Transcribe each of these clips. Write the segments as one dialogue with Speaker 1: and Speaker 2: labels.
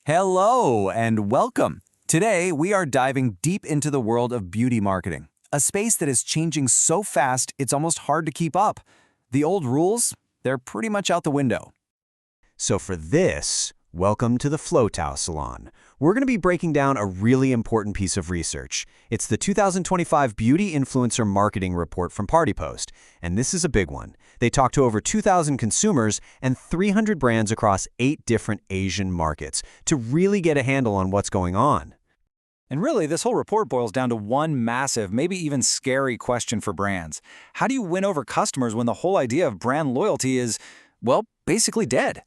Speaker 1: Hello and welcome. Today, we are diving deep into the world of beauty marketing, a space that is changing so fast it's almost hard to keep up. The old rules, they're pretty much out the window.
Speaker 2: So for this, welcome to the Flow Salon. We're going to be breaking down a really important piece of research. It's the 2025 Beauty Influencer Marketing Report from Partipost, and this is a big one. They talked to over 2,000 consumers and 300 brands across 8 different Asian markets to really get a handle on what's going on.
Speaker 1: And really, this whole report boils down to one massive, maybe even scary question for brands. How do you win over customers when the whole idea of brand loyalty is, well, basically dead?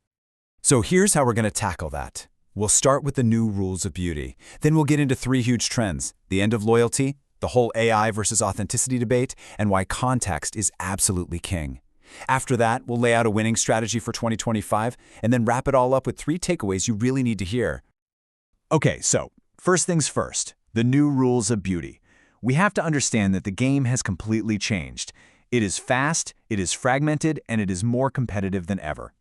Speaker 3: So here's how we're going to tackle that. We'll start with the new rules of beauty. Then we'll get into 3 huge trends: the end of loyalty, the whole AI versus authenticity debate, and why context is absolutely king. After that, we'll lay out a winning strategy for 2025, and then wrap it all up with 3 takeaways you really need to hear.
Speaker 2: Okay, so first things first, the new rules of beauty. We have to understand that the game has completely changed. It is fast, it is fragmented, and it is more competitive than ever.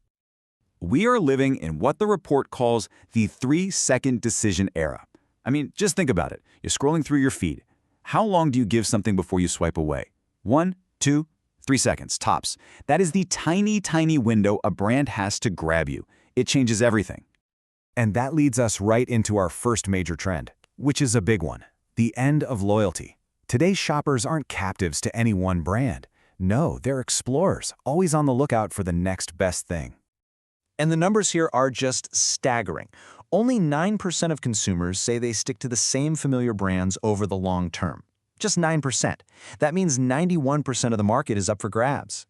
Speaker 1: We are living in what the report calls the 3-second decision era. I mean, just think about it. You're scrolling through your feed. How long do you give something before you swipe away? 1, 2, 3 seconds, tops. That is the tiny window a brand has to grab you. It changes everything.
Speaker 3: And that leads us right into our first major trend, which is a big one: the end of loyalty. Today's shoppers aren't captives to any one brand. No, they're explorers, always on the lookout for the next best thing.
Speaker 2: And the numbers here are just staggering. Only 9% of consumers say they stick to the same familiar brands over the long term. Just 9%. That means 91% of the market is up for grabs.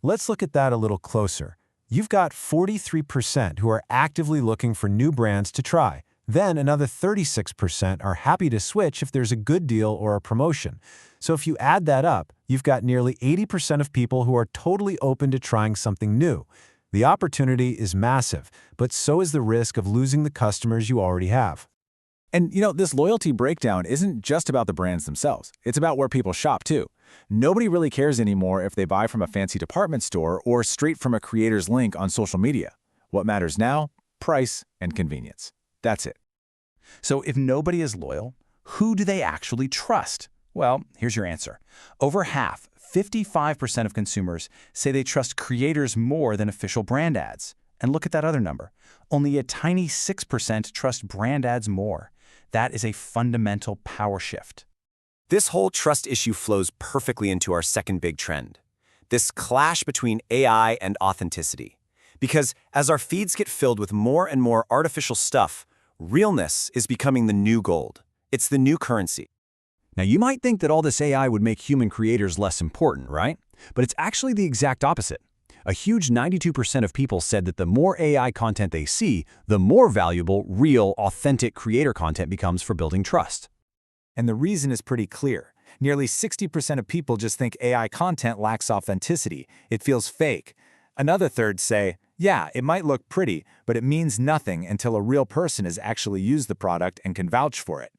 Speaker 3: Let's look at that a little closer. You've got 43% who are actively looking for new brands to try. Then another 36% are happy to switch if there's a good deal or a promotion. So if you add that up, you've got nearly 80% of people who are totally open to trying something new. The opportunity is massive, but so is the risk of losing the customers you already have.
Speaker 4: And this loyalty breakdown isn't just about the brands themselves. It's about where people shop too. Nobody really cares anymore if they buy from a fancy department store or straight from a creator's link on social media. What matters now? Price and convenience. That's it.
Speaker 1: So if nobody is loyal, who do they actually trust? Well, here's your answer. Over half, 55% of consumers say they trust creators more than official brand ads. And look at that other number. Only a tiny 6% trust brand ads more. That is a fundamental power shift.
Speaker 2: This whole trust issue flows perfectly into our second big trend, this clash between AI and authenticity. Because as our feeds get filled with more and more artificial stuff, realness is becoming the new gold. It's the new currency.
Speaker 3: Now, you might think that all this AI would make human creators less important, right? But it's actually the exact opposite. A huge 92% of people said that the more AI content they see, the more valuable, real, authentic creator content becomes for building trust.
Speaker 4: And the reason is pretty clear. Nearly 60% of people just think AI content lacks authenticity. It feels fake. Another third say, yeah, it might look pretty, but it means nothing until a real person has actually used the product and can vouch for it.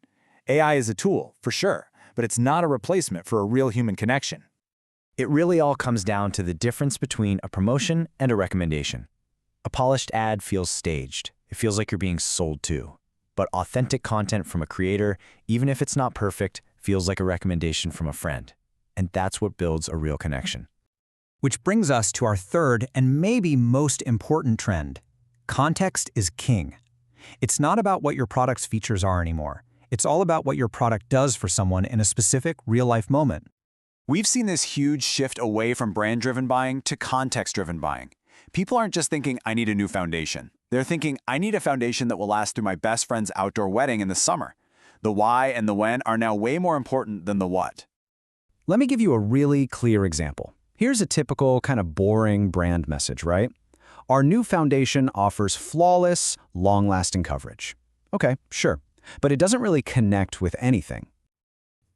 Speaker 4: AI is a tool, for sure, but it's not a replacement for a real human connection.
Speaker 2: It really all comes down to the difference between a promotion and a recommendation. A polished ad feels staged. It feels like you're being sold to. But authentic content from a creator, even if it's not perfect, feels like a recommendation from a friend. And that's what builds a real connection.
Speaker 5: Which brings us to our third and maybe most important trend. Context is king. It's not about what your product's features are anymore. It's all about what your product does for someone in a specific real-life moment.
Speaker 1: We've seen this huge shift away from brand-driven buying to context-driven buying. People aren't just thinking, I need a new foundation. They're thinking, I need a foundation that will last through my best friend's outdoor wedding in the summer. The why and the when are now way more important than the what.
Speaker 5: Let me give you a really clear example. Here's a typical kind of boring brand message, right? Our new foundation offers flawless, long-lasting coverage. Okay, sure, but it doesn't really connect with anything.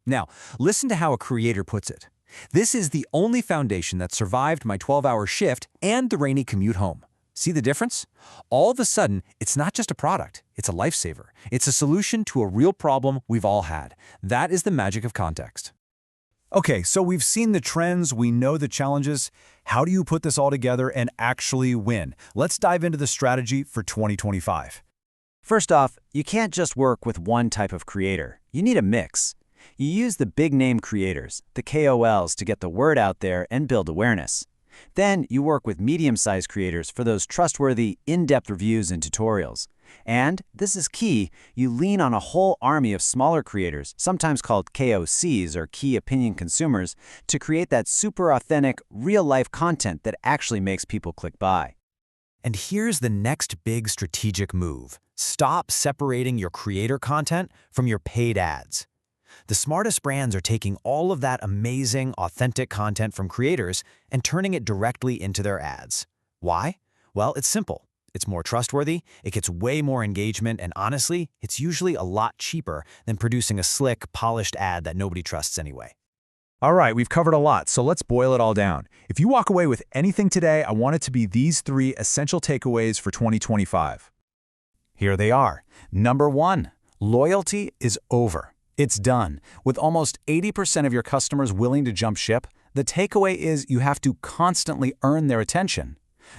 Speaker 3: Now, listen to how a creator puts it. This is the only foundation that survived my 12-hour shift and the rainy commute home. See the difference? All of a sudden, it's not just a product, it's a lifesaver. It's a solution to a real problem we've all had. That is the magic of context. Okay, so we've seen the trends, we know the challenges. How do you put this all together and actually win? Let's dive into the strategy for 2025.
Speaker 2: First off, you can't just work with one type of creator. You need a mix. You use the big-name creators, the KOLs, to get the word out there and build awareness. Then you work with medium-sized creators for those trustworthy, in-depth reviews and tutorials. And, this is key, you lean on a whole army of smaller creators, sometimes called KOCs or key opinion consumers, to create that super authentic, real-life content that actually makes people click buy.
Speaker 4: And here's the next big strategic move. Stop separating your creator content from your paid ads. The smartest brands are taking all of that amazing, authentic content from creators and turning it directly into their ads. Why? Well, it's simple. It's more trustworthy, it gets way more engagement, and honestly, it's usually a lot cheaper than producing a slick, polished ad that nobody trusts anyway.
Speaker 1: All right, we've covered a lot, so let's boil it all down. If you walk away with anything today, I want it to be these 3 essential takeaways for 2025. Here they are. Number 1, loyalty is over. It's done. With almost 80% of your customers willing to jump ship, the takeaway is you have to constantly earn their attention.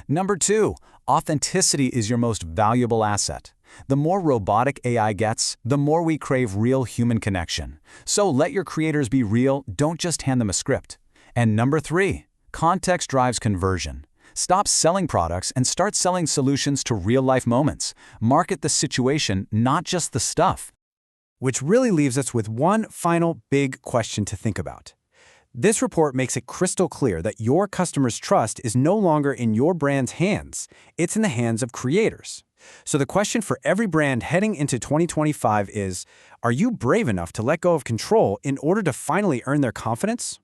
Speaker 1: Number 2, authenticity is your most valuable asset. The more robotic AI gets, the more we crave real human connection. So let your creators be real, don't just hand them a script. And number 3, context drives conversion. Stop selling products and start selling solutions to real-life moments. Market the situation, not just the stuff.
Speaker 3: Which really leaves us with one final big question to think about. This report makes it crystal clear that your customers' trust is no longer in your brand's hands. It's in the hands of creators. So the question for every brand heading into 2025 is, are you brave enough to let go of control in order to finally earn their confidence?